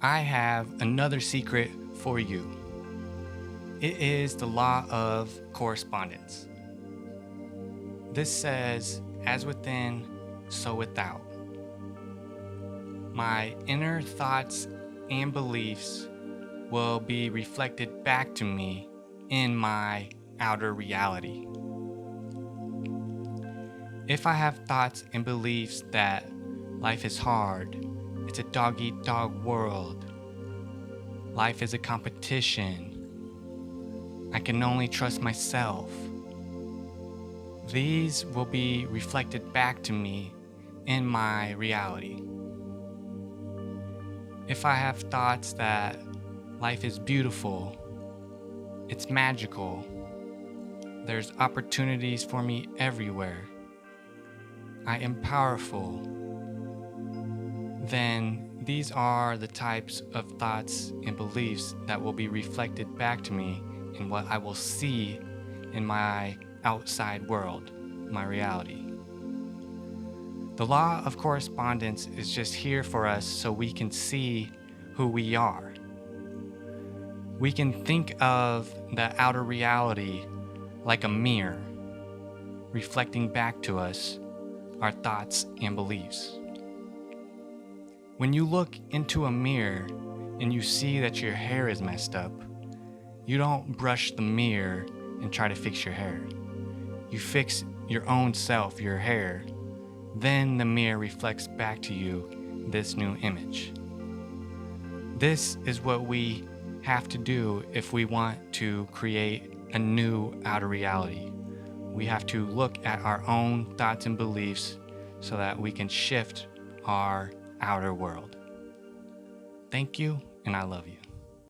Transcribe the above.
I have another secret for you. It is the law of correspondence. This says, as within, so without. My inner thoughts and beliefs will be reflected back to me in my outer reality. If I have thoughts and beliefs that life is hard, it's a dog-eat-dog world, life is a competition, I can only trust myself, these will be reflected back to me in my reality. If I have thoughts that life is beautiful, it's magical, there's opportunities for me everywhere, I am powerful, then these are the types of thoughts and beliefs that will be reflected back to me in what I will see in my outside world, my reality. The law of correspondence is just here for us so we can see who we are. We can think of the outer reality like a mirror, reflecting back to us our thoughts and beliefs. When you look into a mirror and you see that your hair is messed up, you don't brush the mirror and try to fix your hair. You fix your own self, your hair. Then the mirror reflects back to you this new image. This is what we have to do if we want to create a new outer reality. We have to look at our own thoughts and beliefs so that we can shift our outer world. Thank you, and I love you.